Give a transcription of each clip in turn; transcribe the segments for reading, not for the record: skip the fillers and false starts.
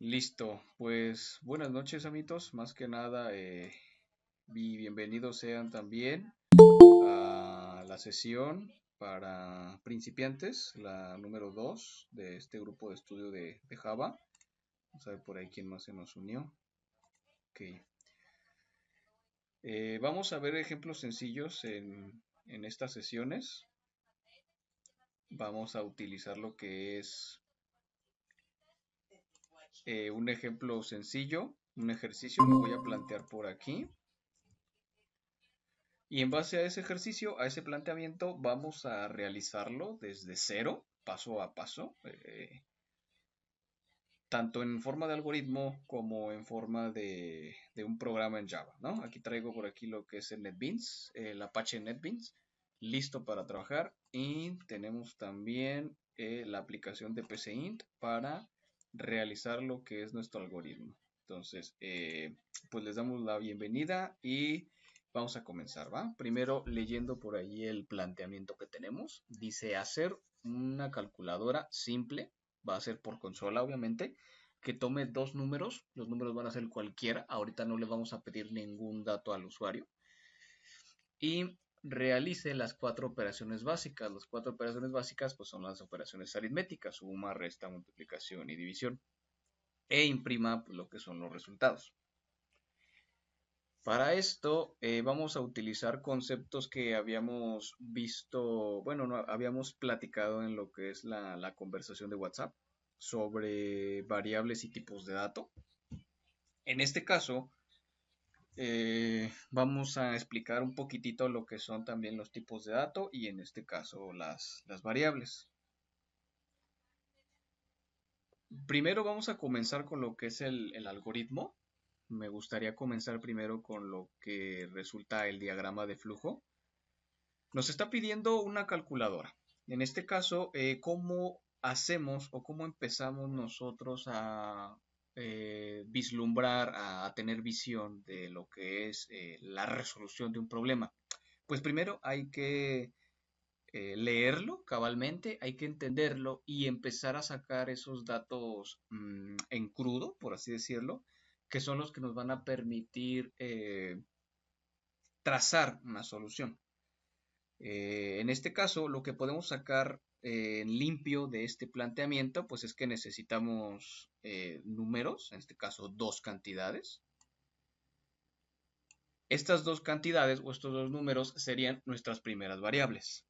Listo, pues buenas noches, amitos. Más que nada, bienvenidos sean también a la sesión para principiantes, la número 2 de este grupo de estudio de Java. Vamos a ver por ahí quién más se nos unió. Ok. Vamos a ver ejemplos sencillos en estas sesiones. Vamos a utilizar lo que es un ejemplo sencillo, un ejercicio que voy a plantear por aquí. Y en base a ese ejercicio, a ese planteamiento, vamos a realizarlo desde cero, paso a paso, tanto en forma de algoritmo como en forma de un programa en Java, ¿no? Aquí traigo por aquí lo que es el NetBeans, el Apache NetBeans, listo para trabajar. Y tenemos también la aplicación de PCInt para realizar lo que es nuestro algoritmo. Entonces, pues les damos la bienvenida y vamos a comenzar, ¿va? Primero leyendo por ahí el planteamiento que tenemos. Dice hacer una calculadora simple, va a ser por consola obviamente, que tome dos números, los números van a ser cualquiera, ahorita no le vamos a pedir ningún dato al usuario, y realice las cuatro operaciones básicas. Las cuatro operaciones básicas pues son las operaciones aritméticas, suma, resta, multiplicación y división, e imprima pues, lo que son los resultados. Para esto vamos a utilizar conceptos que habíamos visto, bueno, no, habíamos platicado en lo que es la conversación de WhatsApp sobre variables y tipos de datos. En este caso, vamos a explicar un poquitito lo que son también los tipos de datos y en este caso las variables. Primero vamos a comenzar con lo que es el algoritmo. Me gustaría comenzar primero con lo que resulta el diagrama de flujo. Nos está pidiendo una calculadora. En este caso, ¿cómo hacemos o cómo empezamos nosotros a vislumbrar, a tener visión de lo que es la resolución de un problema? Pues primero hay que leerlo cabalmente, hay que entenderlo y empezar a sacar esos datos en crudo, por así decirlo, que son los que nos van a permitir trazar una solución. En este caso, lo que podemos sacar en limpio de este planteamiento, pues es que necesitamos números, en este caso dos cantidades. Estas dos cantidades o estos dos números serían nuestras primeras variables.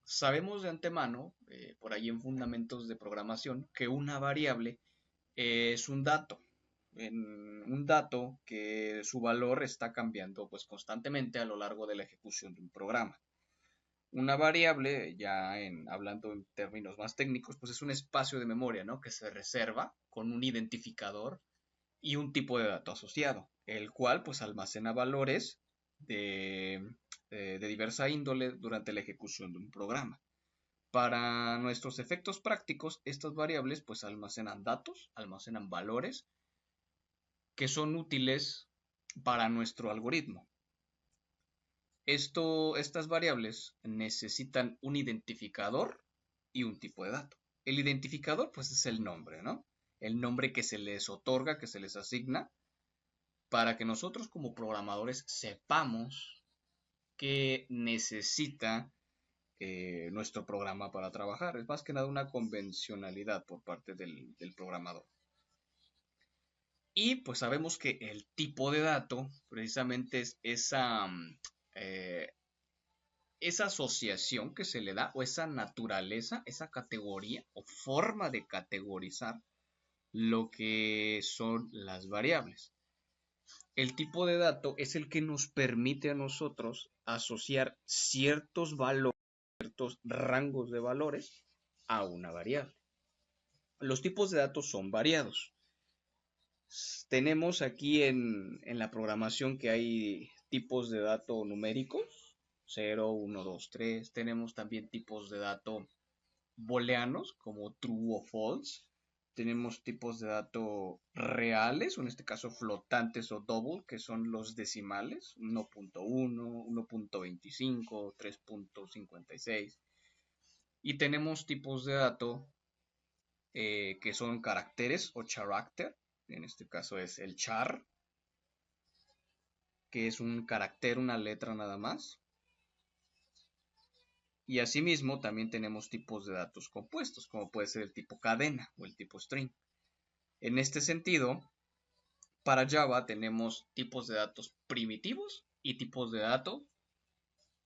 Sabemos de antemano, por ahí en fundamentos de programación, que una variable es un dato. Un dato que su valor está cambiando pues constantemente a lo largo de la ejecución de un programa. Una variable, hablando en términos más técnicos, pues es un espacio de memoria, ¿no? Que se reserva con un identificador y un tipo de dato asociado, el cual pues almacena valores de diversa índole durante la ejecución de un programa. Para nuestros efectos prácticos, estas variables pues almacenan datos, almacenan valores que son útiles para nuestro algoritmo. Estas variables necesitan un identificador y un tipo de dato. El identificador pues es el nombre, ¿no? El nombre que se les otorga, que se les asigna, para que nosotros como programadores sepamos qué necesita nuestro programa para trabajar. Es más que nada una convencionalidad por parte del programador. Y pues sabemos que el tipo de dato precisamente es esa asociación que se le da o esa naturaleza, esa categoría o forma de categorizar lo que son las variables. El tipo de dato es el que nos permite a nosotros asociar ciertos valores, ciertos rangos de valores a una variable. Los tipos de datos son variados. Tenemos aquí en la programación que hay tipos de datos numéricos, 0, 1, 2, 3. Tenemos también tipos de datos booleanos como true o false. Tenemos tipos de datos reales, o en este caso flotantes o double, que son los decimales, 1.1, 1.25, 3.56. Y tenemos tipos de datos que son caracteres o character, en este caso es el char, que es un carácter, una letra nada más. Y asimismo también tenemos tipos de datos compuestos, como puede ser el tipo cadena o el tipo string. En este sentido, para Java tenemos tipos de datos primitivos y tipos de datos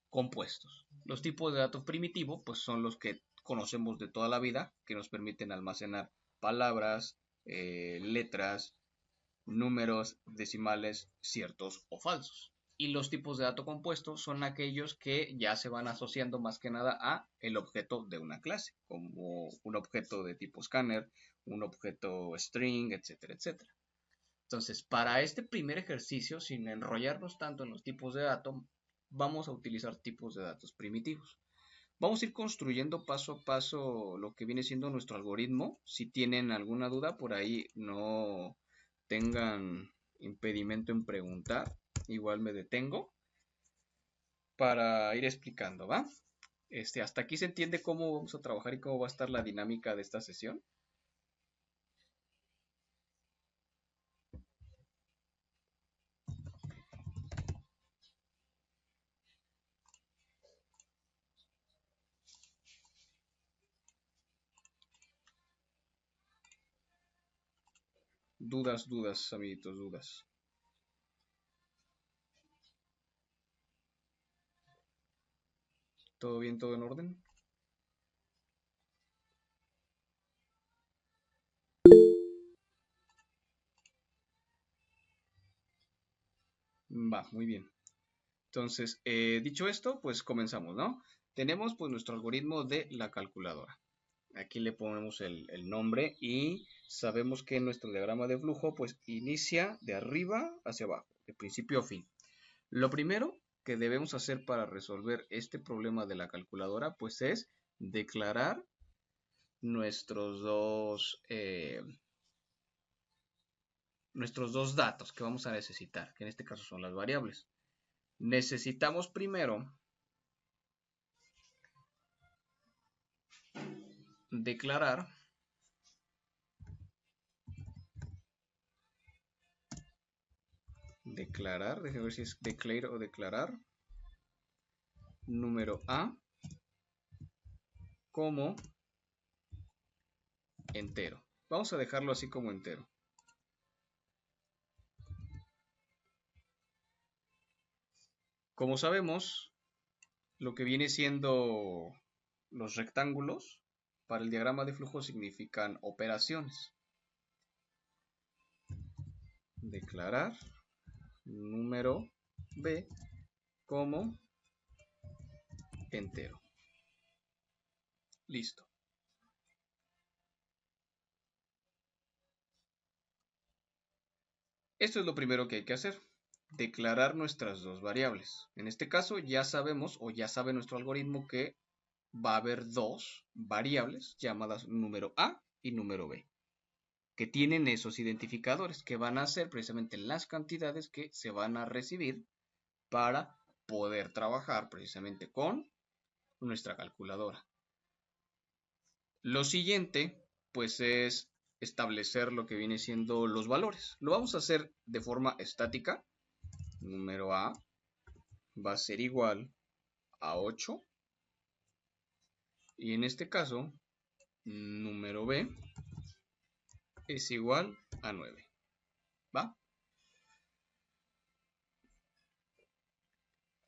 compuestos. Los tipos de datos primitivos pues son los que conocemos de toda la vida, que nos permiten almacenar palabras, letras, números decimales ciertos o falsos. Y los tipos de datos compuestos son aquellos que ya se van asociando más que nada a el objeto de una clase, como un objeto de tipo scanner, un objeto string, etcétera, etcétera. Entonces, para este primer ejercicio, sin enrollarnos tanto en los tipos de datos, vamos a utilizar tipos de datos primitivos. Vamos a ir construyendo paso a paso lo que viene siendo nuestro algoritmo. Si tienen alguna duda por ahí, no tengan impedimento en preguntar. Igual me detengo para ir explicando, ¿va? Hasta aquí se entiende cómo vamos a trabajar y cómo va a estar la dinámica de esta sesión. Dudas, dudas, amiguitos, dudas. ¿Todo bien, todo en orden? Va, muy bien. Entonces, dicho esto, pues comenzamos, ¿no? Tenemos pues nuestro algoritmo de la calculadora. Aquí le ponemos el nombre y sabemos que nuestro diagrama de flujo pues inicia de arriba hacia abajo, de principio a fin. Lo primero que debemos hacer para resolver este problema de la calculadora pues es declarar nuestros dos datos que vamos a necesitar, que en este caso son las variables. Necesitamos primero declarar déjame ver si es declare o declarar, número A como entero. Vamos a dejarlo así como entero. Como sabemos, lo que viene siendo los rectángulos para el diagrama de flujo significan operaciones. Declarar número B como entero. Listo. Esto es lo primero que hay que hacer. Declarar nuestras dos variables. En este caso ya sabemos o ya sabe nuestro algoritmo que va a haber dos variables llamadas número A y número B, que tienen esos identificadores que van a ser precisamente las cantidades que se van a recibir para poder trabajar precisamente con nuestra calculadora. Lo siguiente pues es establecer lo que viene siendo los valores. Lo vamos a hacer de forma estática. Número A va a ser igual a 8 y en este caso número B es igual a 9. ¿Va?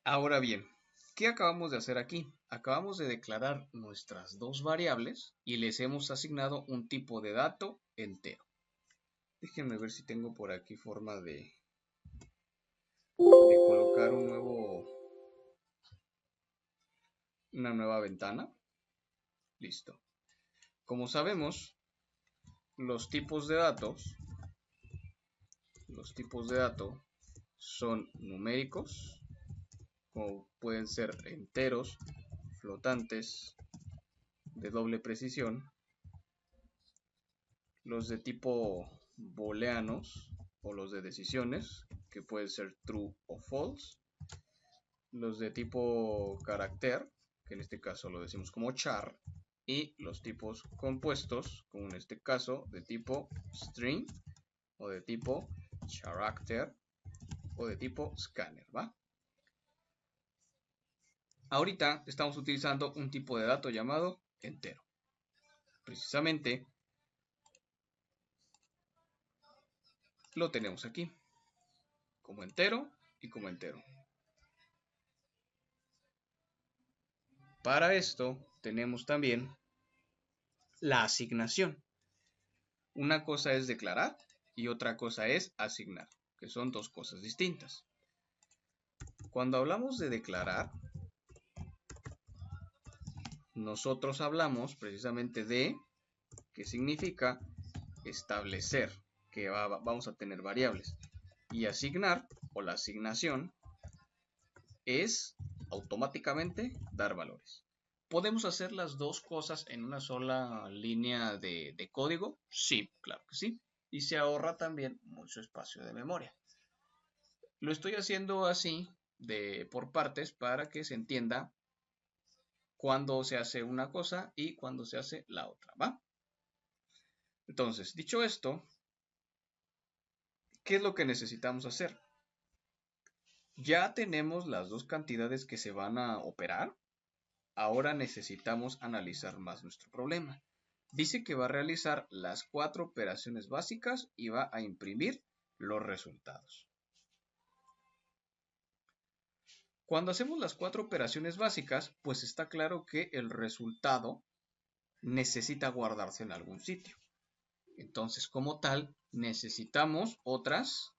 Ahora bien, ¿qué acabamos de hacer aquí? Acabamos de declarar nuestras dos variables y les hemos asignado un tipo de dato entero. Déjenme ver si tengo por aquí forma de colocar una nueva ventana. Listo. Como sabemos, los tipos de datos son numéricos, como pueden ser enteros, flotantes, de doble precisión, los de tipo booleanos o los de decisiones, que pueden ser true o false, los de tipo carácter, que en este caso lo decimos como char, y los tipos compuestos, como en este caso de tipo string o de tipo character o de tipo scanner, ¿va? Ahorita estamos utilizando un tipo de dato llamado entero. Precisamente lo tenemos aquí, como entero y como entero. Para esto tenemos también la asignación. Una cosa es declarar y otra cosa es asignar, que son dos cosas distintas. Cuando hablamos de declarar, nosotros hablamos precisamente de qué significa establecer que vamos a tener variables. Y asignar o la asignación es automáticamente dar valores. ¿Podemos hacer las dos cosas en una sola línea de código? Sí, claro que sí. Y se ahorra también mucho espacio de memoria. Lo estoy haciendo así por partes para que se entienda cuándo se hace una cosa y cuándo se hace la otra, ¿va? Entonces, dicho esto, ¿qué es lo que necesitamos hacer? Ya tenemos las dos cantidades que se van a operar. Ahora necesitamos analizar más nuestro problema. Dice que va a realizar las 4 operaciones básicas y va a imprimir los resultados. Cuando hacemos las 4 operaciones básicas, pues está claro que el resultado necesita guardarse en algún sitio. Entonces, como tal, necesitamos otras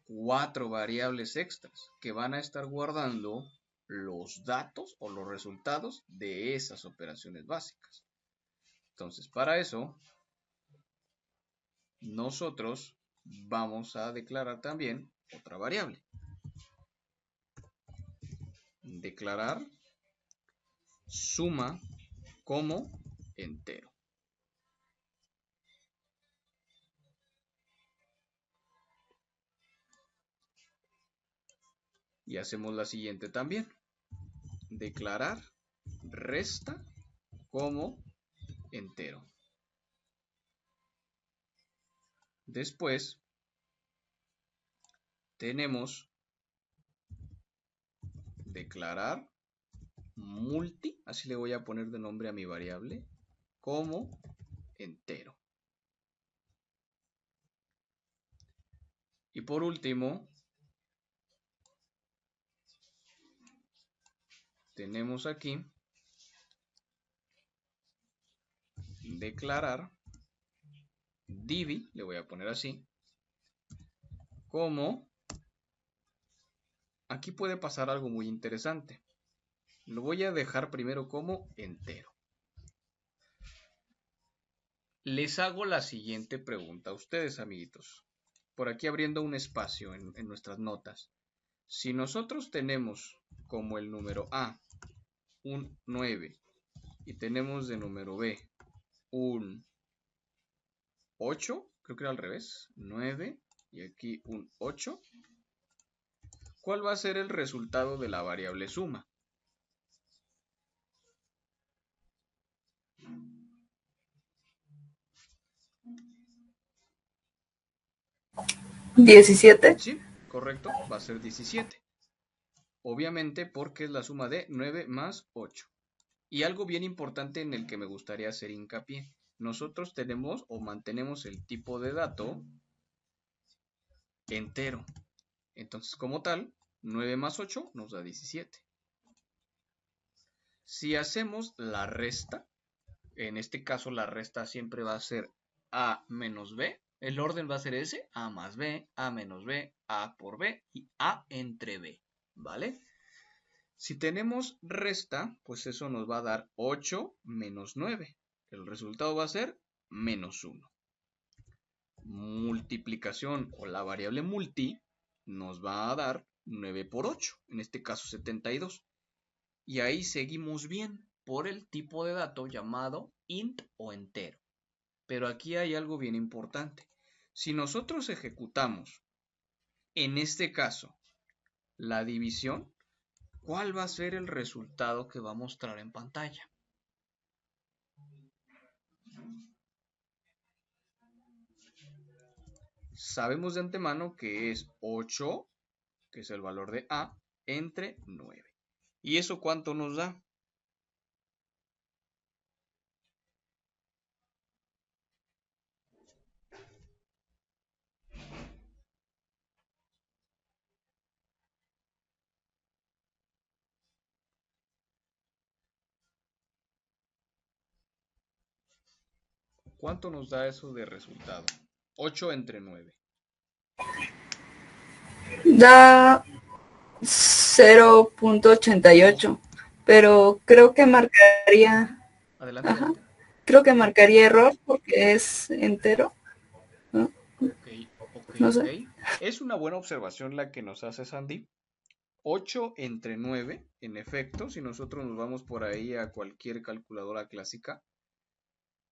4 variables extras que van a estar guardando los datos o los resultados de esas operaciones básicas. Entonces, para eso, nosotros vamos a declarar también otra variable. Declarar suma como entero. Y hacemos la siguiente también. Declarar resta como entero. Después tenemos declarar multi, así le voy a poner de nombre a mi variable, como entero. Y por último, tenemos aquí declarar divi, le voy a poner así, como, aquí puede pasar algo muy interesante. Lo voy a dejar primero como entero. Les hago la siguiente pregunta a ustedes, amiguitos. Por aquí abriendo un espacio en nuestras notas. Si nosotros tenemos como el número A un 9 y tenemos de número B un 8, creo que era al revés, 9 y aquí un 8, ¿cuál va a ser el resultado de la variable suma? ¿17? Sí, correcto, va a ser 17. Obviamente porque es la suma de 9 más 8. Y algo bien importante en el que me gustaría hacer hincapié. Nosotros tenemos o mantenemos el tipo de dato entero. Entonces, como tal, 9 más 8 nos da 17. Si hacemos la resta, en este caso la resta siempre va a ser A menos B. El orden va a ser ese, A más B, A menos B, A por B y A entre B, ¿vale? Si tenemos resta, pues eso nos va a dar 8 menos 9. El resultado va a ser menos 1. Multiplicación o la variable multi nos va a dar 9 por 8, en este caso 72. Y ahí seguimos bien por el tipo de dato llamado int o entero. Pero aquí hay algo bien importante. Si nosotros ejecutamos, en este caso, la división, ¿cuál va a ser el resultado que va a mostrar en pantalla? sabemos de antemano que es 8, que es el valor de A, entre 9. ¿Y eso cuánto nos da? ¿Cuánto nos da eso de resultado? 8 entre 9. Da 0.88, pero creo que marcaría, Adelante, ajá, adelante. creo que marcaría error porque es entero, ¿no? Ok, ok, No ok. sé. Es una buena observación la que nos hace Sandy. 8 entre 9, en efecto, si nosotros nos vamos por ahí a cualquier calculadora clásica,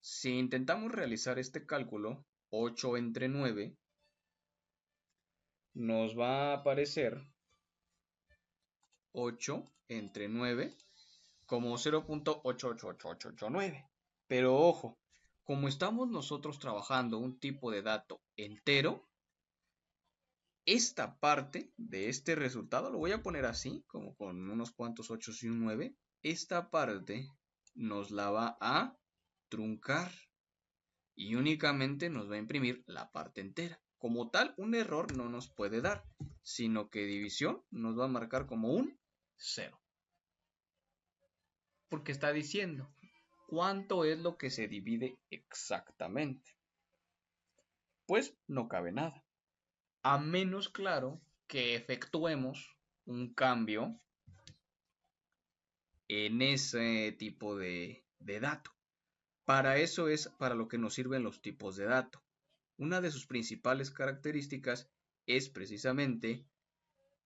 si intentamos realizar este cálculo, 8 entre 9, nos va a aparecer 8 entre 9 como 0.888889. Pero ojo, como estamos nosotros trabajando un tipo de dato entero, esta parte de este resultado, lo voy a poner así, como con unos cuantos 8 y un 9, esta parte nos la va a truncar y únicamente nos va a imprimir la parte entera. Como tal, un error no nos puede dar, sino que división nos va a marcar como un 0. Porque está diciendo cuánto es lo que se divide exactamente. Pues no cabe nada. A menos, claro, que efectuemos un cambio en ese tipo de dato. Para eso es para lo que nos sirven los tipos de dato. Una de sus principales características es precisamente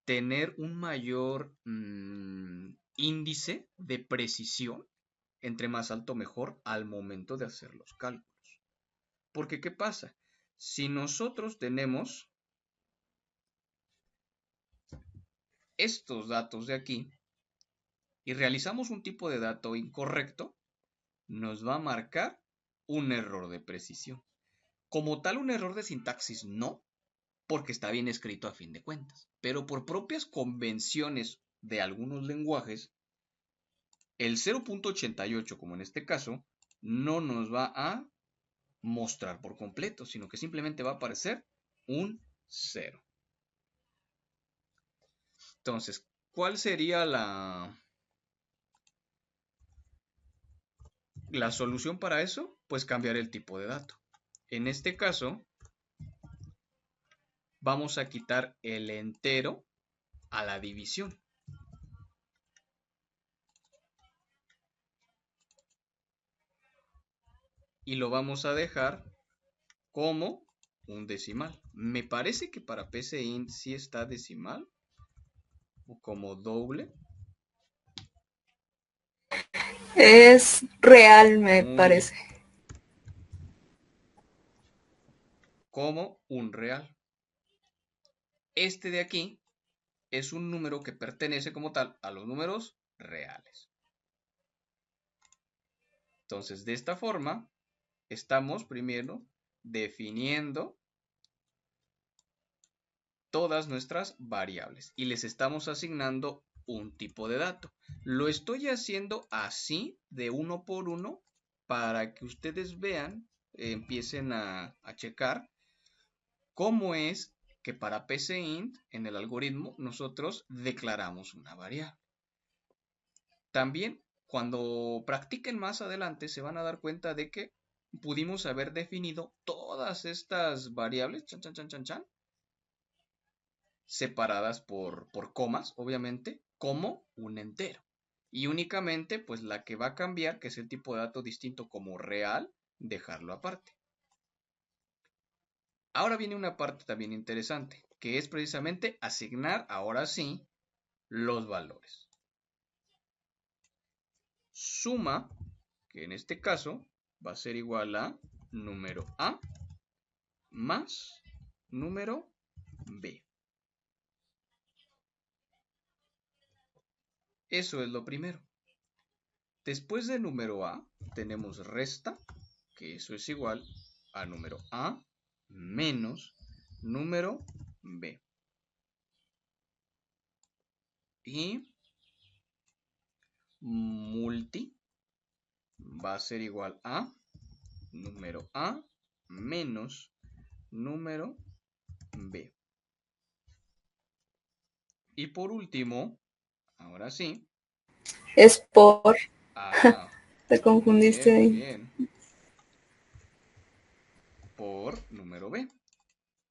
tener un mayor índice de precisión, entre más alto mejor, al momento de hacer los cálculos. Porque, ¿qué pasa? Si nosotros tenemos estos datos de aquí y realizamos un tipo de dato incorrecto, nos va a marcar un error de precisión. Como tal, un error de sintaxis no, porque está bien escrito a fin de cuentas. Pero por propias convenciones de algunos lenguajes, el 0.88, como en este caso, no nos va a mostrar por completo, sino que simplemente va a aparecer un 0. Entonces, ¿cuál sería la solución para eso? Pues cambiar el tipo de dato. En este caso, vamos a quitar el entero a la división. Y lo vamos a dejar como un decimal. Me parece que para PCInt sí está decimal o como doble. Es real, me Muy bien. parece. Como un real. Este de aquí es un número que pertenece como tal a los números reales. Entonces, de esta forma, estamos primero definiendo todas nuestras variables y les estamos asignando un tipo de dato. Lo estoy haciendo así de uno por uno para que ustedes vean, empiecen a checar cómo es que para PCInt en el algoritmo nosotros declaramos una variable. También cuando practiquen más adelante se van a dar cuenta de que pudimos haber definido todas estas variables chan, chan, chan, chan, chan, separadas por comas, obviamente, como un entero. Y únicamente, pues la que va a cambiar, que es el tipo de dato distinto como real, dejarlo aparte. Ahora viene una parte también interesante, que es precisamente asignar, ahora sí, los valores. Suma, que en este caso va a ser igual a número A más número B. Eso es lo primero. Después de número A tenemos resta, que eso es igual a número A menos número B. Y multi va a ser igual a número A menos número B. Y por último, ahora sí. Es por. Ah, Te confundiste bien, ahí. bien. Por número B.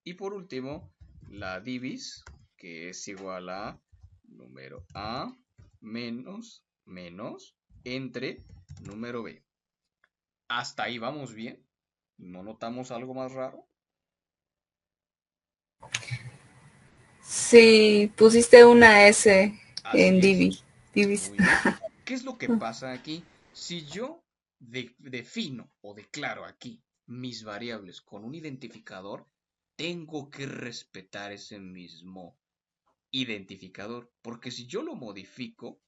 Y por último, la divis, que es igual a número A menos entre número B. Hasta ahí vamos bien. ¿No notamos algo más raro? Sí, pusiste una S en Así es. Divi. Divis. Muy bien. ¿Qué es lo que pasa aquí? Si yo defino o declaro aquí mis variables con un identificador, tengo que respetar ese mismo identificador, porque si yo lo modifico,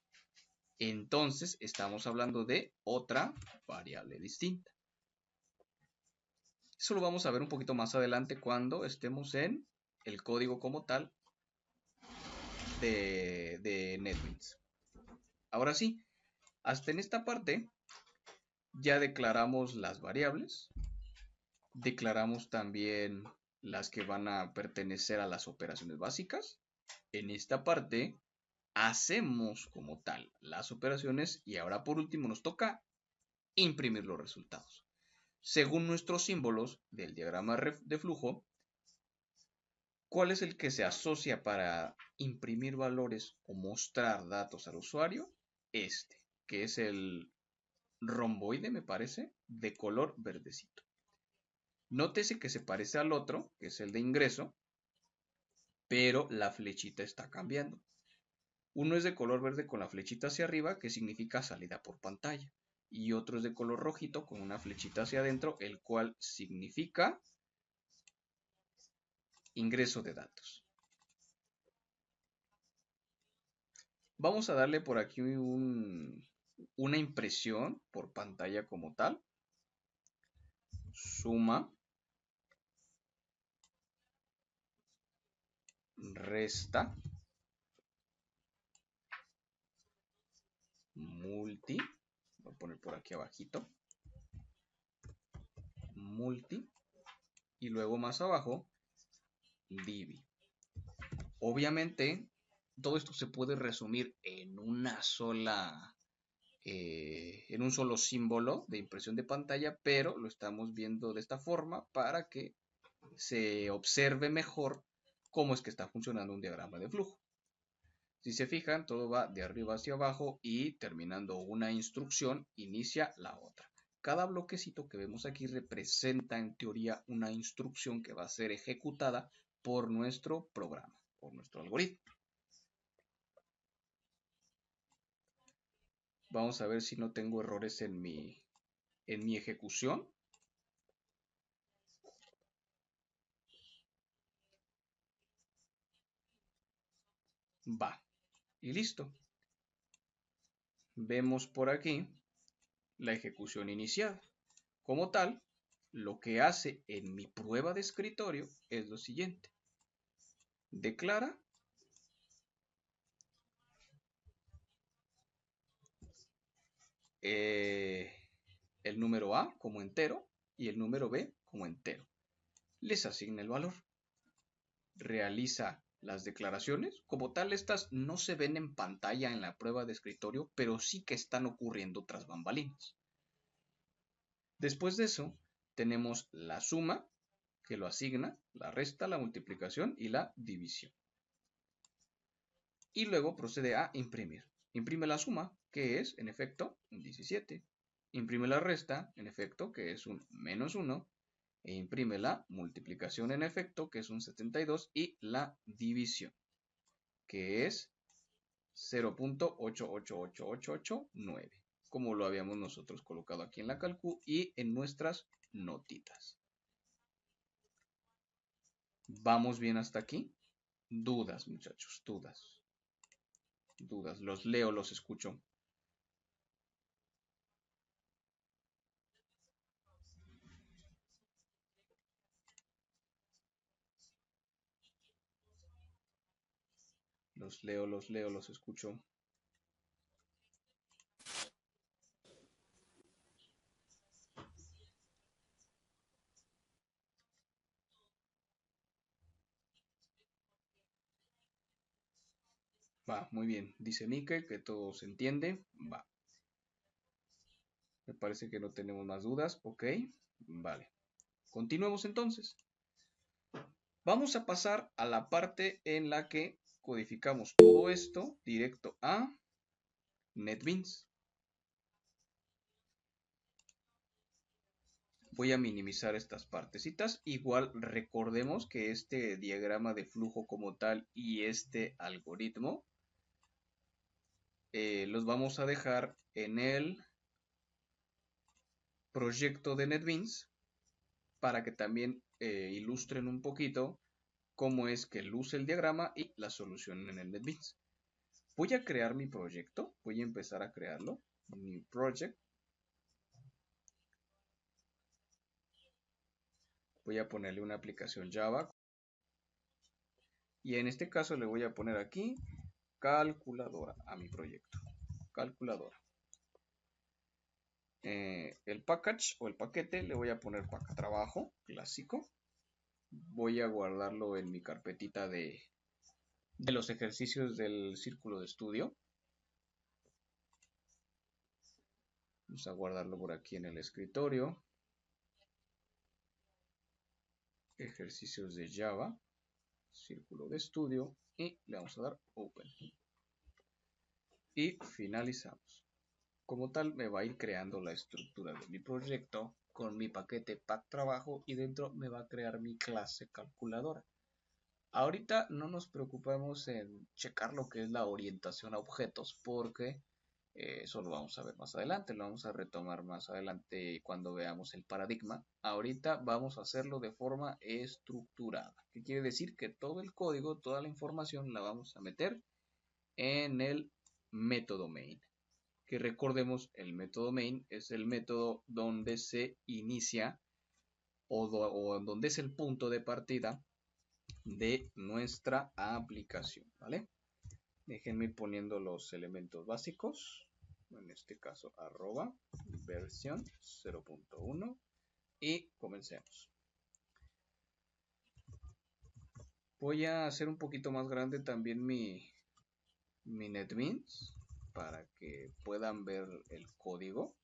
entonces estamos hablando de otra variable distinta. Eso lo vamos a ver un poquito más adelante cuando estemos en el código como tal de NetBeans. Ahora sí, hasta en esta parte ya declaramos las variables, declaramos también las que van a pertenecer a las operaciones básicas. En esta parte hacemos como tal las operaciones y ahora por último nos toca imprimir los resultados. Según nuestros símbolos del diagrama de flujo, ¿cuál es el que se asocia para imprimir valores o mostrar datos al usuario? Este, que es el romboide, me parece, de color verdecito. Nótese que se parece al otro, que es el de ingreso, pero la flechita está cambiando. Uno es de color verde con la flechita hacia arriba, que significa salida por pantalla. Y otro es de color rojito con una flechita hacia adentro, el cual significa ingreso de datos. Vamos a darle por aquí una impresión por pantalla como tal. Suma, resta, multi. Voy a poner por aquí abajito. Multi. Y luego más abajo, divi. Obviamente, todo esto se puede resumir en en un solo símbolo de impresión de pantalla, pero lo estamos viendo de esta forma para que se observe mejor cómo es que está funcionando un diagrama de flujo. Si se fijan, todo va de arriba hacia abajo y terminando una instrucción, inicia la otra. Cada bloquecito que vemos aquí representa en teoría una instrucción que va a ser ejecutada por nuestro programa, por nuestro algoritmo. Vamos a ver si no tengo errores en mi ejecución. Va. Y listo. Vemos por aquí la ejecución iniciada. Como tal, lo que hace en mi prueba de escritorio es lo siguiente. Declara el número A como entero y el número B como entero. Les asigna el valor. Realiza las declaraciones. Como tal, estas no se ven en pantalla en la prueba de escritorio, pero sí que están ocurriendo tras bambalinas. Después de eso, tenemos la suma, que lo asigna, la resta, la multiplicación y la división. Y luego procede a imprimir. Imprime la suma, que es, en efecto, un 17. Imprime la resta, en efecto, que es un -1. E imprime la multiplicación, en efecto, que es un 72. Y la división, que es 0.888889, como lo habíamos nosotros colocado aquí en la calcu y en nuestras notitas. ¿Vamos bien hasta aquí? Dudas, muchachos, dudas. Dudas, los leo, los escucho. Los escucho. Va, muy bien. Dice Mikel que todo se entiende. Va. Me parece que no tenemos más dudas. Ok. Vale. Continuemos entonces. Vamos a pasar a la parte en la que codificamos todo esto directo a NetBeans. Voy a minimizar estas partecitas. Igual recordemos que este diagrama de flujo como tal y este algoritmo los vamos a dejar en el proyecto de NetBeans para que también ilustren un poquito cómo es que luce el diagrama y la solución en el NetBeans. Voy a crear mi proyecto, voy a empezar a crearlo. New Project. Voy a ponerle una aplicación Java. Y en este caso le voy a poner aquí calculadora a mi proyecto. Calculadora. El package o el paquete le voy a poner trabajo clásico. Voy a guardarlo en mi carpetita de los ejercicios del círculo de estudio. Vamos a guardarlo por aquí en el escritorio. Ejercicios de Java, círculo de estudio, y le vamos a dar Open. Y finalizamos. Como tal, me va a ir creando la estructura de mi proyecto con mi paquete pack trabajo y dentro me va a crear mi clase calculadora. Ahorita no nos preocupamos en checar lo que es la orientación a objetos porque eso lo vamos a ver más adelante, lo vamos a retomar más adelante cuando veamos el paradigma. Ahorita vamos a hacerlo de forma estructurada. ¿Qué quiere decir? Que todo el código, toda la información la vamos a meter en el método main. Que recordemos, el método main es el método donde se inicia o donde es el punto de partida de nuestra aplicación, ¿vale? Déjenme ir poniendo los elementos básicos, en este caso arroba versión 0.1 y comencemos. Voy a hacer un poquito más grande también mi NetBeans para que puedan ver el código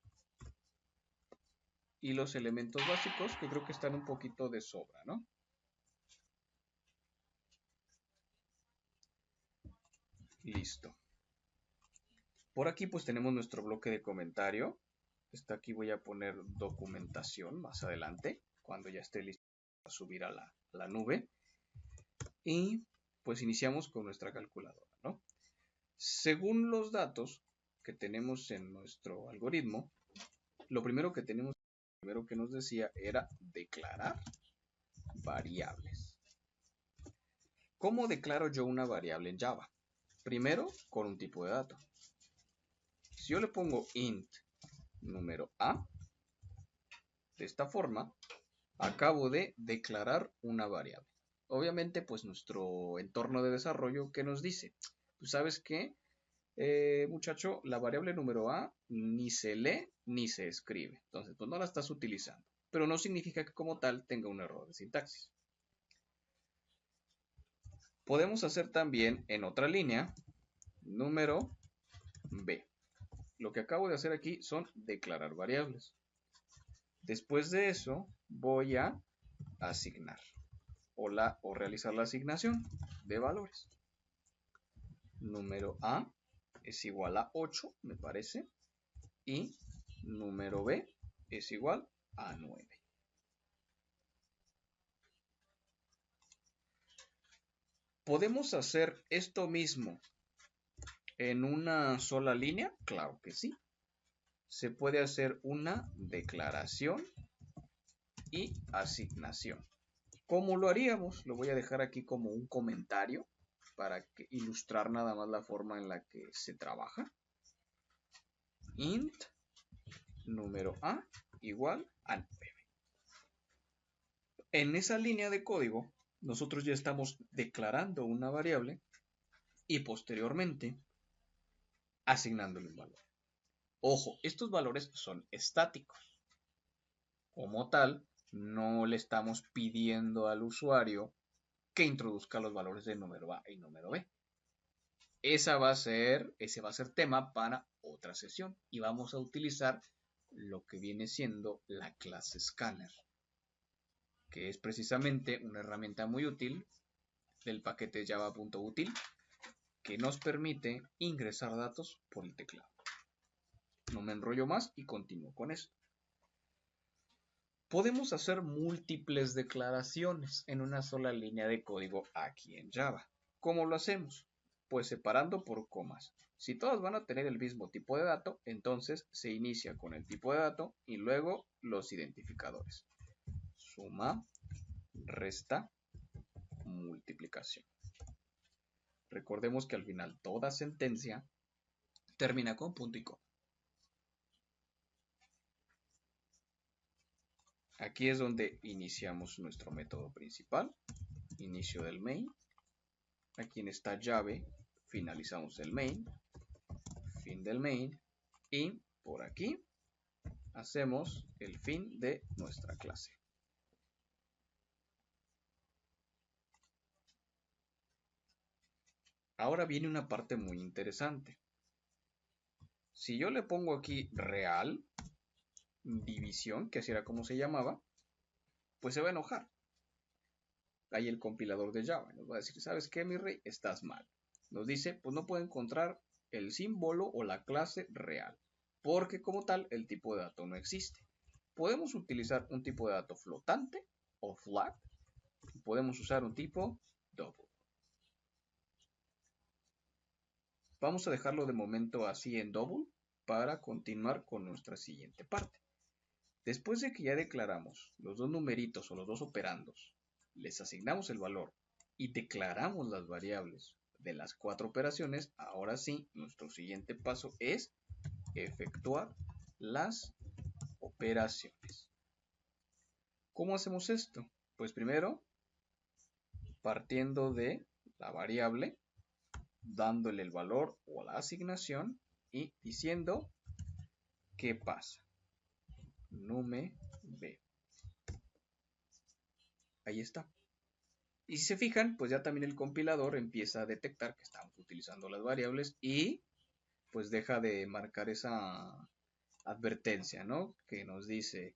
y los elementos básicos que creo que están un poquito de sobra, ¿no? Listo. Por aquí pues tenemos nuestro bloque de comentario. Está aquí, voy a poner documentación más adelante, cuando ya esté listo para subir a la nube. Y pues iniciamos con nuestra calculadora, ¿no? Según los datos que tenemos en nuestro algoritmo, lo primero que nos decía era declarar variables. ¿Cómo declaro yo una variable en Java? Primero, con un tipo de dato. Si yo le pongo int número A, de esta forma, acabo de declarar una variable. Obviamente, pues nuestro entorno de desarrollo, ¿qué nos dice? Pues sabes qué, muchacho, la variable número A ni se lee ni se escribe. Entonces, pues no la estás utilizando. Pero no significa que como tal tenga un error de sintaxis. Podemos hacer también en otra línea, número B. Lo que acabo de hacer aquí son declarar variables. Después de eso, voy a asignar o realizar la asignación de valores. Número A es igual a 8, me parece, y número B es igual a 9. ¿Podemos hacer esto mismo en una sola línea? Claro que sí. Se puede hacer una declaración y asignación. ¿Cómo lo haríamos? Lo voy a dejar aquí como un comentario para ilustrar nada más la forma en la que se trabaja. Int número A igual a 9. En esa línea de código, nosotros ya estamos declarando una variable y posteriormente asignándole un valor. Ojo, estos valores son estáticos. Como tal, no le estamos pidiendo al usuario que introduzca los valores de número A y número B. Ese va a ser tema para otra sesión y vamos a utilizar lo que viene siendo la clase Scanner, que es precisamente una herramienta muy útil del paquete java.util que nos permite ingresar datos por el teclado. No me enrollo más y continúo con esto. Podemos hacer múltiples declaraciones en una sola línea de código aquí en Java. ¿Cómo lo hacemos? Pues separando por comas. Si todas van a tener el mismo tipo de dato, entonces se inicia con el tipo de dato y luego los identificadores. Suma, resta, multiplicación. Recordemos que al final toda sentencia termina con punto y coma. Aquí es donde iniciamos nuestro método principal, inicio del main. Aquí en esta llave finalizamos el main, fin del main, y por aquí hacemos el fin de nuestra clase. Ahora viene una parte muy interesante. Si yo le pongo aquí real, división, que así era como se llamaba, pues se va a enojar. Ahí el compilador de Java nos va a decir, ¿sabes qué, mi rey? Estás mal. Nos dice, pues no puede encontrar el símbolo o la clase real, porque como tal el tipo de dato no existe. Podemos utilizar un tipo de dato flotante o flat, y podemos usar un tipo double. Vamos a dejarlo de momento así en double para continuar con nuestra siguiente parte. Después de que ya declaramos los dos numeritos o los dos operandos, les asignamos el valor y declaramos las variables de las 4 operaciones, ahora sí, nuestro siguiente paso es efectuar las operaciones. ¿Cómo hacemos esto? Pues primero, partiendo de la variable, dándole el valor o la asignación y diciendo qué pasa. Nume B. Ahí está. Y si se fijan, pues ya también el compilador empieza a detectar que estamos utilizando las variables y pues deja de marcar esa advertencia, ¿no? Que nos dice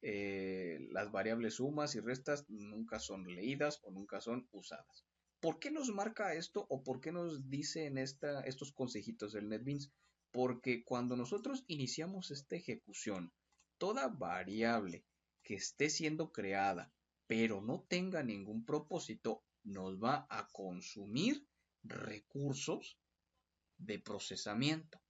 las variables sumas y restas nunca son leídas o nunca son usadas. ¿Por qué nos marca esto o por qué nos dice en estos consejitos del NetBeans? Porque cuando nosotros iniciamos esta ejecución, toda variable que esté siendo creada pero no tenga ningún propósito, nos va a consumir recursos de procesamiento.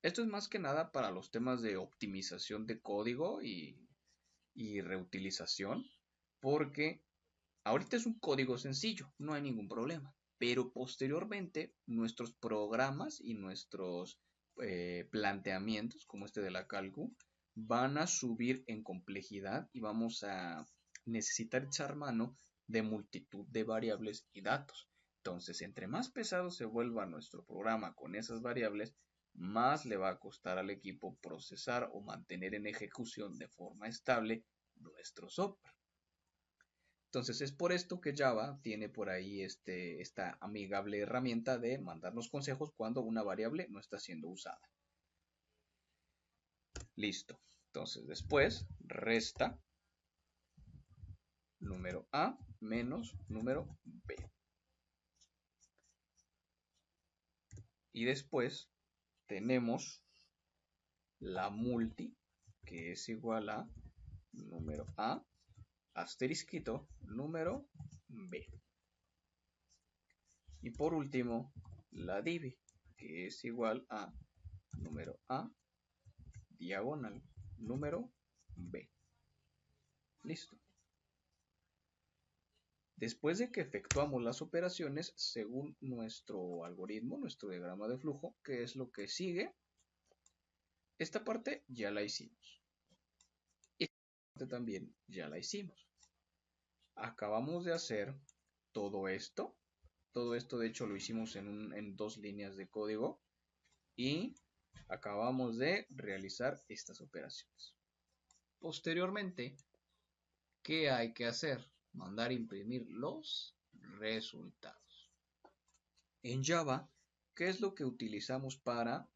Esto es más que nada para los temas de optimización de código y reutilización, porque ahorita es un código sencillo, no hay ningún problema, pero posteriormente nuestros programas y nuestros planteamientos, como este de la Calcu, van a subir en complejidad y vamos a necesitar echar mano de multitud de variables y datos. Entonces, entre más pesado se vuelva nuestro programa con esas variables, más le va a costar al equipo procesar o mantener en ejecución de forma estable nuestro software. Entonces es por esto que Java tiene por ahí esta amigable herramienta de mandarnos consejos cuando una variable no está siendo usada. Listo. Entonces después resta número A menos número B. Y después tenemos la multi, que es igual a número A asterisquito número B. Y por último, la div, que es igual a número A diagonal número B. Listo. Después de que efectuamos las operaciones, según nuestro algoritmo, nuestro diagrama de flujo, ¿qué es lo que sigue? Esta parte ya la hicimos. Y esta parte también ya la hicimos. Acabamos de hacer todo esto Todo esto de hecho lo hicimos en 2 líneas de código y acabamos de realizar estas operaciones. Posteriormente, ¿qué hay que hacer? Mandar imprimir los resultados. En Java, ¿qué es lo que utilizamos para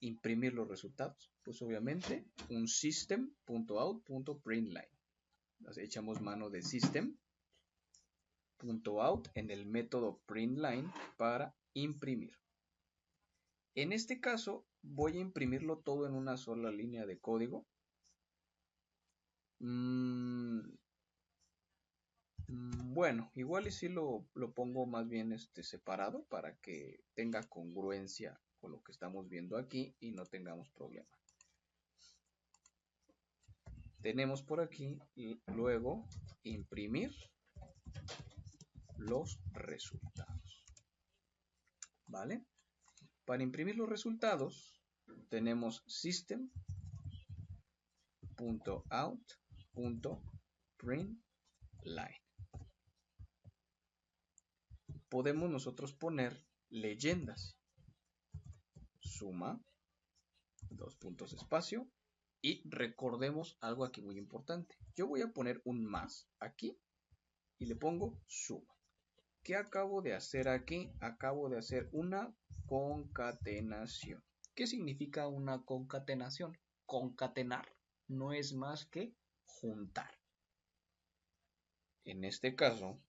imprimir los resultados? Pues obviamente un system.out.println. Echamos mano de system.out en el método println para imprimir. En este caso voy a imprimirlo todo en una sola línea de código. Bueno, igual y si lo pongo más bien separado para que tenga congruencia con lo que estamos viendo aquí y no tengamos problema. Tenemos por aquí y luego imprimir los resultados. ¿Vale? Para imprimir los resultados tenemos system.out.println. Podemos nosotros poner leyendas. Suma, 2 puntos espacio, y recordemos algo aquí muy importante. Yo voy a poner un más aquí y le pongo suma. ¿Qué acabo de hacer aquí? Acabo de hacer una concatenación. ¿Qué significa una concatenación? Concatenar no es más que juntar. En este caso,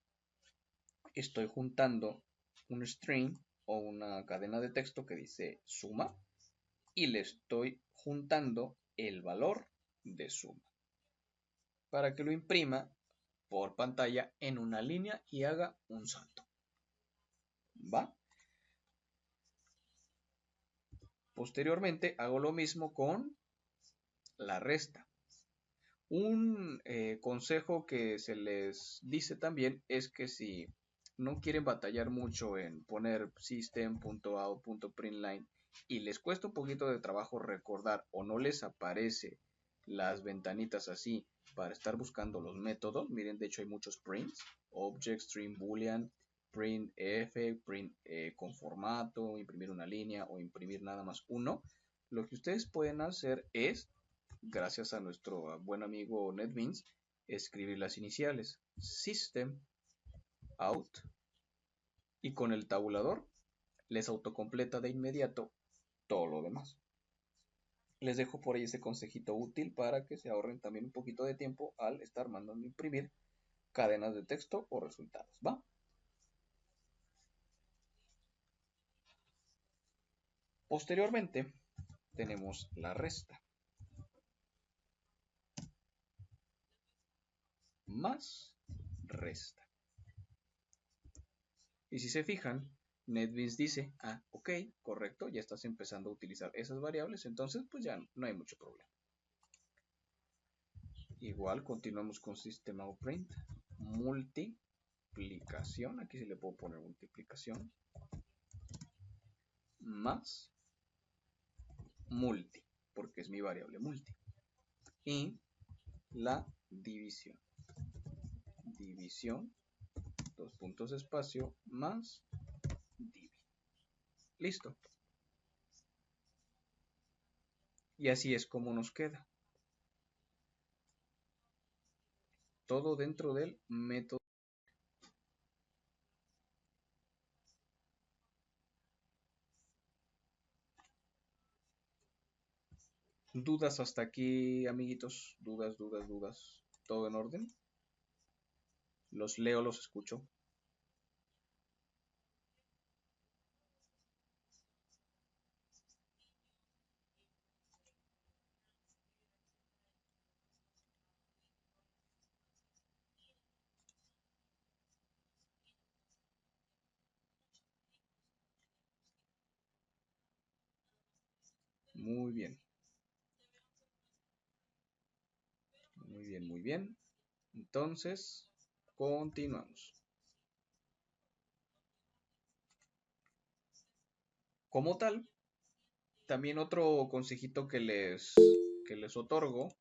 estoy juntando un string o una cadena de texto que dice suma y le estoy juntando el valor de suma para que lo imprima por pantalla en una línea y haga un salto. ¿Va? Posteriormente hago lo mismo con la resta. Un consejo que se les dice también es que si no quieren batallar mucho en poner system.out.println y les cuesta un poquito de trabajo recordar o no les aparece las ventanitas así para estar buscando los métodos, miren, de hecho hay muchos prints, object, string, boolean, printf, print con formato, imprimir una línea o imprimir nada más uno. Lo que ustedes pueden hacer es, gracias a nuestro buen amigo NetBeans, escribir las iniciales system out y con el tabulador les autocompleta de inmediato todo lo demás. Les dejo por ahí ese consejito útil para que se ahorren también un poquito de tiempo al estar mandando imprimir cadenas de texto o resultados, ¿va? Posteriormente tenemos la resta. Más resta. Y si se fijan, NetBeans dice, ok, correcto, ya estás empezando a utilizar esas variables, entonces pues ya no hay mucho problema. Igual continuamos con system.out.print, multiplicación, aquí sí le puedo poner multiplicación, más multi, porque es mi variable multi, y la división, división, 2 puntos espacio, más div. Listo. Y así es como nos queda. Todo dentro del método. ¿Dudas hasta aquí, amiguitos? ¿Dudas, dudas, dudas? ¿Todo en orden? Los leo, los escucho. Muy bien. Muy bien, muy bien. Entonces, continuamos. Como tal, también otro consejito que les otorgo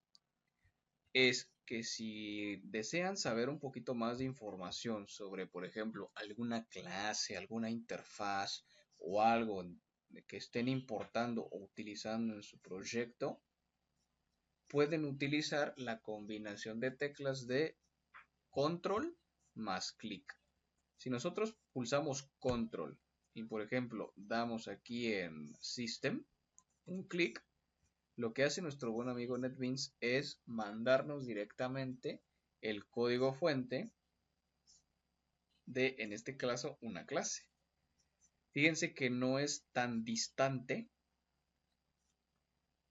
es que si desean saber un poquito más de información sobre, por ejemplo, alguna clase, alguna interfaz o algo que estén importando o utilizando en su proyecto, pueden utilizar la combinación de teclas de control más clic. Si nosotros pulsamos control y, por ejemplo, damos aquí en System un clic, lo que hace nuestro buen amigo NetBeans es mandarnos directamente el código fuente de, en este caso, una clase. Fíjense que no es tan distante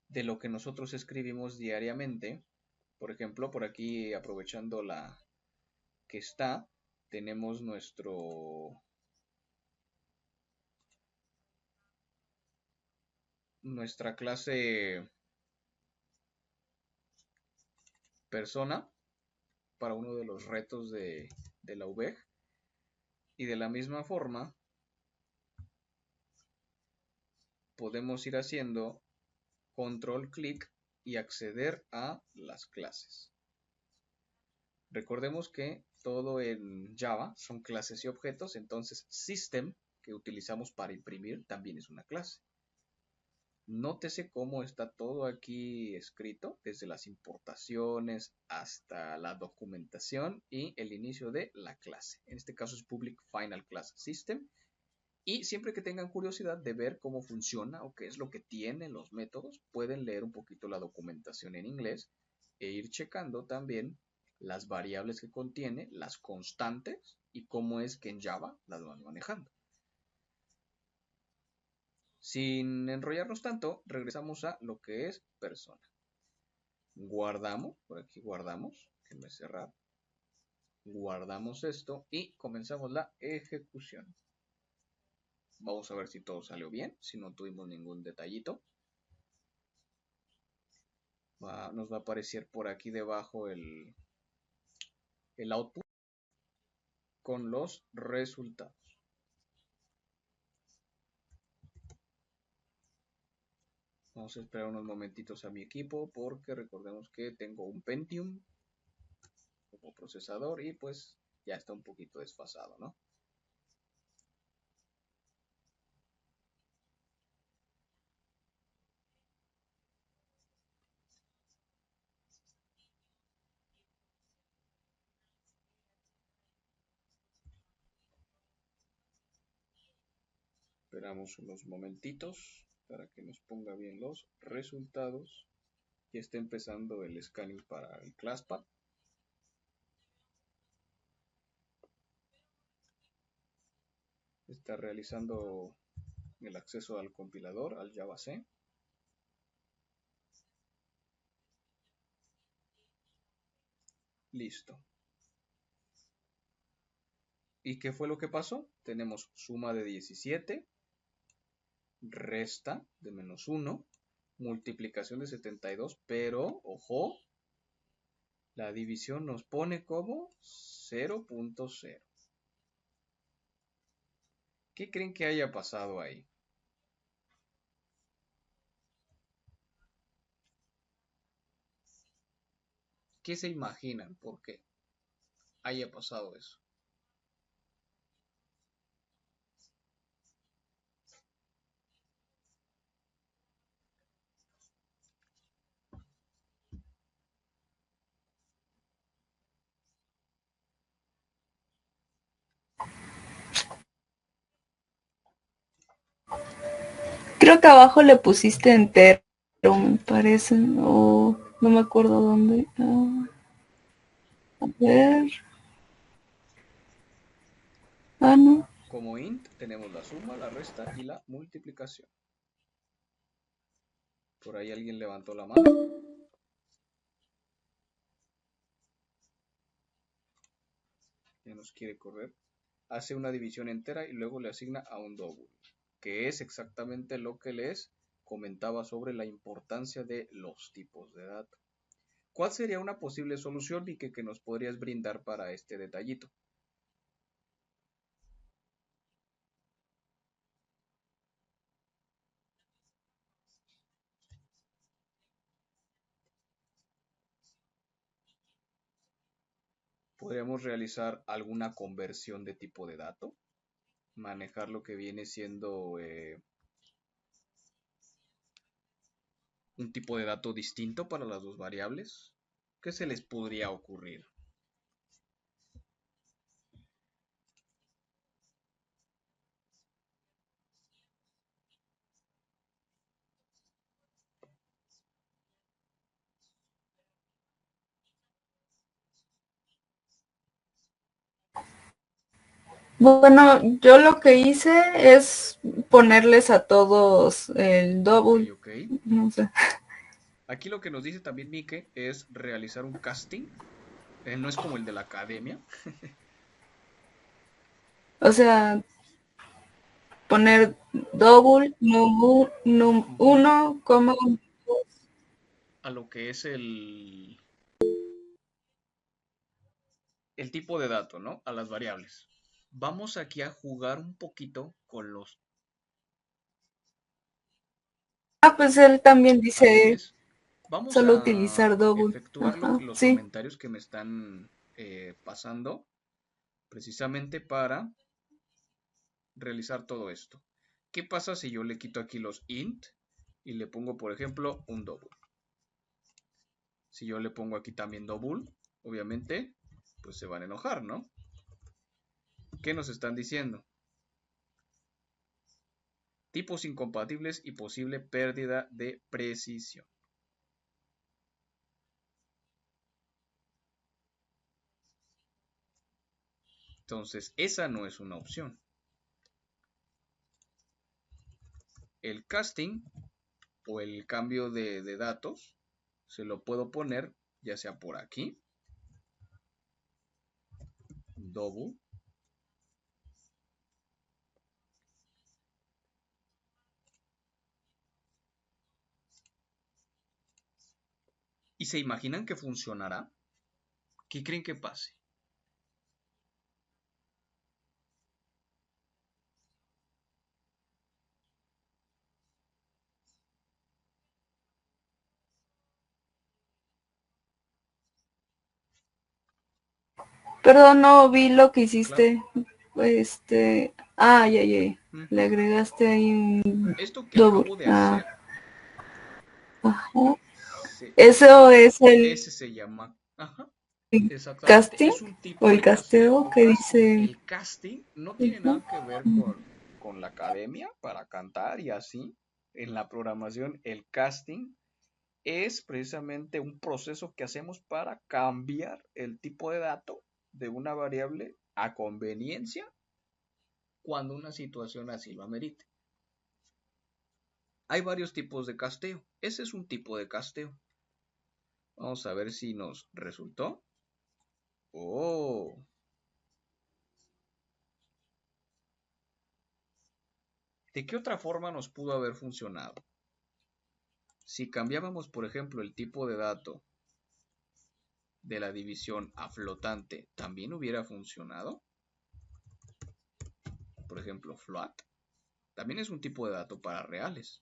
de lo que nosotros escribimos diariamente. Por ejemplo, por aquí, aprovechando la que está, tenemos nuestra clase persona para uno de los retos de la UVEG. Y de la misma forma, podemos ir haciendo control clic y acceder a las clases. Recordemos que todo en Java son clases y objetos, entonces system, que utilizamos para imprimir, también es una clase. Nótese cómo está todo aquí escrito, desde las importaciones hasta la documentación y el inicio de la clase. En este caso es Public Final Class System. Y siempre que tengan curiosidad de ver cómo funciona o qué es lo que tienen los métodos, pueden leer un poquito la documentación en inglés e ir checando también las variables que contiene, las constantes y cómo es que en Java las van manejando. Sin enrollarnos tanto, regresamos a lo que es persona. Guardamos, por aquí guardamos, déjenme cerrar. Guardamos esto y comenzamos la ejecución. Vamos a ver si todo salió bien, si no tuvimos ningún detallito. Nos va a aparecer por aquí debajo el output con los resultados. Vamos a esperar unos momentitos a mi equipo porque recordemos que tengo un Pentium como procesador y pues ya está un poquito desfasado, ¿no? Esperamos unos momentitos para que nos ponga bien los resultados. Ya está empezando el scanning para el ClassPad. Está realizando el acceso al compilador, al Java C. Listo. ¿Y qué fue lo que pasó? Tenemos suma de 17, resta de -1, multiplicación de 72, pero, ojo, la división nos pone como 0.0. ¿Qué creen que haya pasado ahí? ¿Qué se imaginan por qué haya pasado eso? Creo que abajo le pusiste entero, me parece, o no me acuerdo dónde. A ver. Ah, no. Como int tenemos la suma, la resta y la multiplicación. Por ahí alguien levantó la mano. Ya nos quiere correr. Hace una división entera y luego le asigna a un double, que es exactamente lo que les comentaba sobre la importancia de los tipos de datos. ¿Cuál sería una posible solución y que nos podrías brindar para este detallito? podríamos realizar alguna conversión de tipo de dato, manejar lo que viene siendo un tipo de dato distinto para las dos variables. ¿Qué se les podría ocurrir? Bueno, yo lo que hice es ponerles a todos el double, Ok. no sé. Aquí lo que nos dice también Mike es realizar un casting. No es como el de la academia. O sea, poner double, Ujú. 1, A lo que es el tipo de dato, ¿no? A las variables. Vamos aquí a jugar un poquito con los... pues él también Así dice es. Vamos solo a utilizar double. efectuar Ajá, los sí. comentarios que me están pasando precisamente para realizar todo esto. ¿Qué pasa si yo le quito aquí los int y le pongo, por ejemplo, un double? Si yo le pongo aquí también double, obviamente, pues se van a enojar, ¿no? ¿Qué nos están diciendo? Tipos incompatibles y posible pérdida de precisión. Entonces, esa no es una opción. El casting o el cambio de datos se lo puedo poner ya sea por aquí, double, y se imaginan que funcionará. ¿Qué creen que pase? Perdón, no vi lo que Claro. hiciste. Ya. Le Ujú. agregaste ahí un Esto que double. acabo de hacer, Ajá. se- Eso es el ese se llama, ajá, exactamente, casting es un o tipo el de casteo casteo o que casting. dice. El casting no tiene Ujú. nada que ver con la academia para cantar y así. En la programación, el casting es precisamente un proceso que hacemos para cambiar el tipo de dato de una variable a conveniencia cuando una situación así lo amerite. Hay varios tipos de casteo. Ese es un tipo de casteo. Vamos a ver si nos resultó. Oh, ¿de qué otra forma nos pudo haber funcionado? Si cambiábamos, por ejemplo, el tipo de dato de la división a flotante, ¿también hubiera funcionado? Por ejemplo, float. También es un tipo de dato para reales.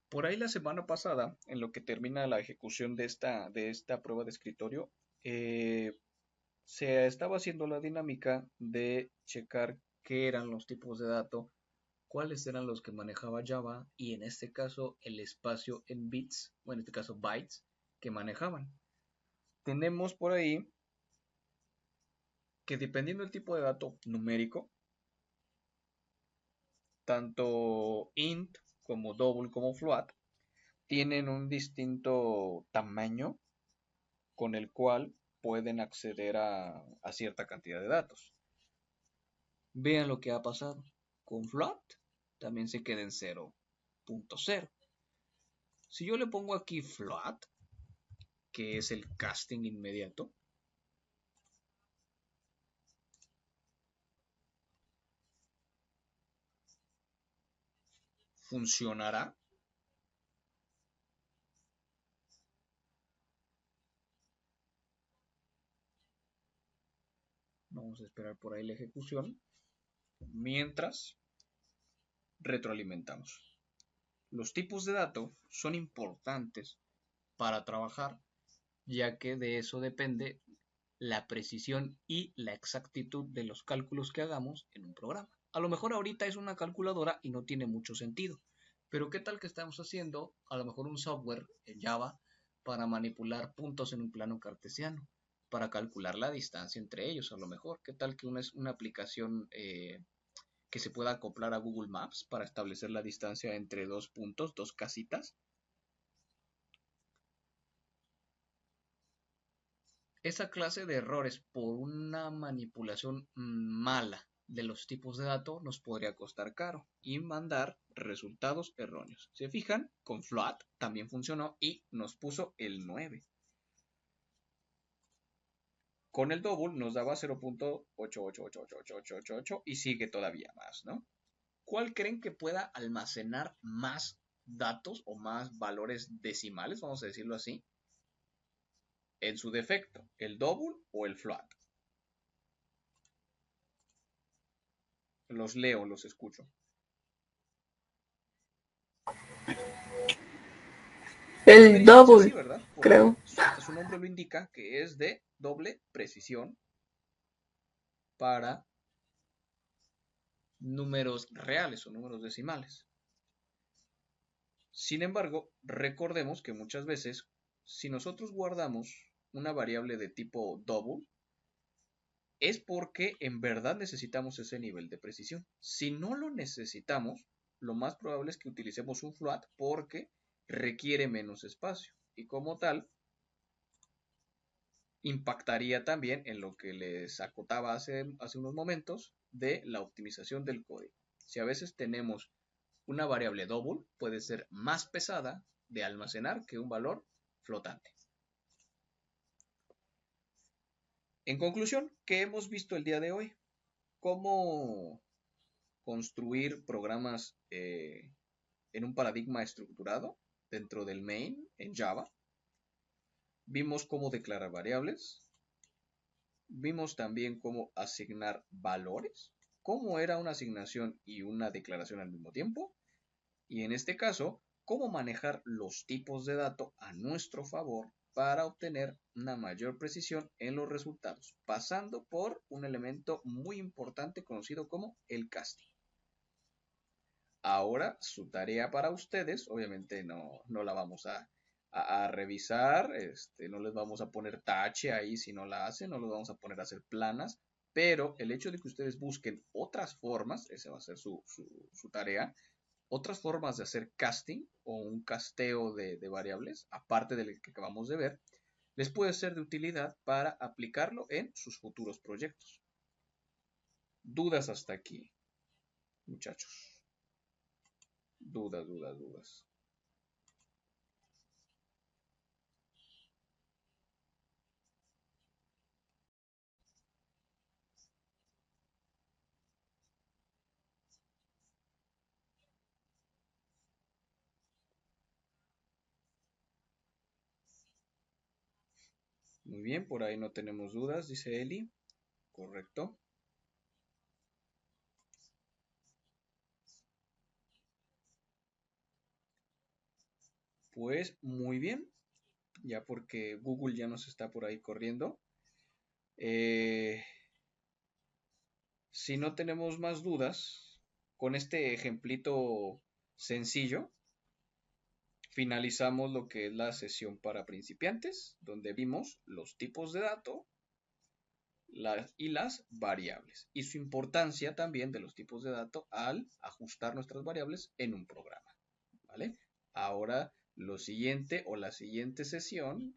Por ahí la semana pasada, en lo que termina la ejecución de esta prueba de escritorio, eh, se estaba haciendo la dinámica de checar qué eran los tipos de datos, cuáles eran los que manejaba Java y en este caso el espacio en bits, o en este caso bytes, que manejaban. Tenemos por ahí que dependiendo del tipo de dato numérico, tanto int como double como float tienen un distinto tamaño con el cual pueden acceder a cierta cantidad de datos. Vean lo que ha pasado. Con float también se queda en 0.0. Si yo le pongo aquí float, que es el casting inmediato, funcionará. Vamos a esperar por ahí la ejecución mientras retroalimentamos. Los tipos de datos son importantes para trabajar, ya que de eso depende la precisión y la exactitud de los cálculos que hagamos en un programa. A lo mejor ahorita es una calculadora y no tiene mucho sentido, pero ¿qué tal que estamos haciendo a lo mejor un software en Java para manipular puntos en un plano cartesiano, para calcular la distancia entre ellos? A lo mejor, ¿qué tal que una aplicación que se pueda acoplar a Google Maps para establecer la distancia entre dos puntos, dos casitas? Esa clase de errores por una manipulación mala de los tipos de datos nos podría costar caro y mandar resultados erróneos. ¿Se fijan? Con float también funcionó y nos puso el 9. Con el double nos daba 0.888888 y sigue todavía más, ¿no? ¿Cuál creen que pueda almacenar más datos o más valores decimales, vamos a decirlo así, en su defecto, el double o el float? Los leo, los escucho. El double, Sí, ¿verdad? creo. Porque su nombre lo indica, que es de doble precisión para números reales o números decimales. Sin embargo, recordemos que muchas veces, si nosotros guardamos una variable de tipo double, es porque en verdad necesitamos ese nivel de precisión. Si no lo necesitamos, lo más probable es que utilicemos un float porque requiere menos espacio y como tal impactaría también en lo que les acotaba hace unos momentos de la optimización del código. Si a veces tenemos una variable double, puede ser más pesada de almacenar que un valor flotante. En conclusión, ¿qué hemos visto el día de hoy? Cómo construir programas en un paradigma estructurado dentro del main en Java. Vimos cómo declarar variables. Vimos también cómo asignar valores, cómo era una asignación y una declaración al mismo tiempo. Y en este caso, cómo manejar los tipos de datos a nuestro favor para obtener una mayor precisión en los resultados, pasando por un elemento muy importante conocido como el casting. Ahora su tarea para ustedes, obviamente no la vamos a revisar, no les vamos a poner tache ahí si no la hacen, no los vamos a poner a hacer planas, pero el hecho de que ustedes busquen otras formas, esa va a ser su tarea, otras formas de hacer casting o un casteo de variables, aparte del que acabamos de ver, les puede ser de utilidad para aplicarlo en sus futuros proyectos. ¿Dudas hasta aquí, muchachos? Dudas. Muy bien, por ahí no tenemos dudas, dice Eli. Correcto. Pues muy bien, ya porque Google ya nos está por ahí corriendo. Si no tenemos más dudas, con este ejemplito sencillo, finalizamos lo que es la sesión para principiantes, donde vimos los tipos de datos y las variables y su importancia también de los tipos de datos al ajustar nuestras variables en un programa, ¿vale? Ahora lo siguiente o la siguiente sesión,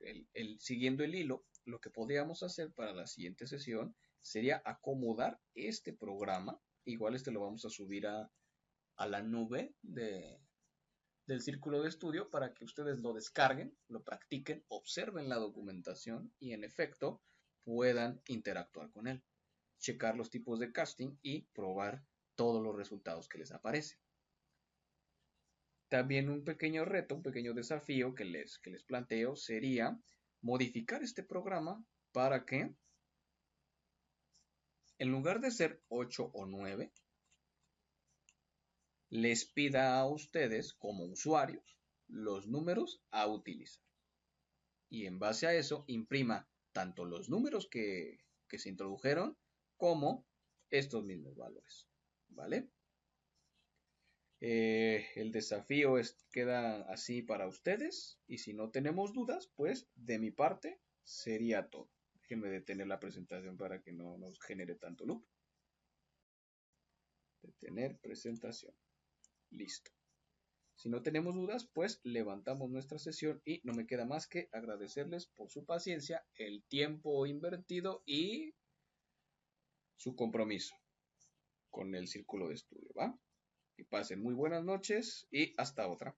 siguiendo el hilo, lo que podríamos hacer para la siguiente sesión sería acomodar este programa, igual lo vamos a subir a la nube del círculo de estudio para que ustedes lo descarguen, lo practiquen, observen la documentación y en efecto puedan interactuar con él, checar los tipos de casting y probar todos los resultados que les aparecen. También un pequeño reto, un pequeño desafío que les planteo sería modificar este programa para que en lugar de ser 8 o 9, les pida a ustedes como usuarios los números a utilizar. Y en base a eso imprima tanto los números que se introdujeron como estos mismos valores. ¿Vale? El desafío queda así para ustedes. Y si no tenemos dudas, pues de mi parte sería todo. Déjenme detener la presentación para que no nos genere tanto loop. Detener presentación. Listo. Si no tenemos dudas, pues levantamos nuestra sesión y no me queda más que agradecerles por su paciencia, el tiempo invertido y su compromiso con el círculo de estudio, ¿va? Que pasen muy buenas noches y hasta otra.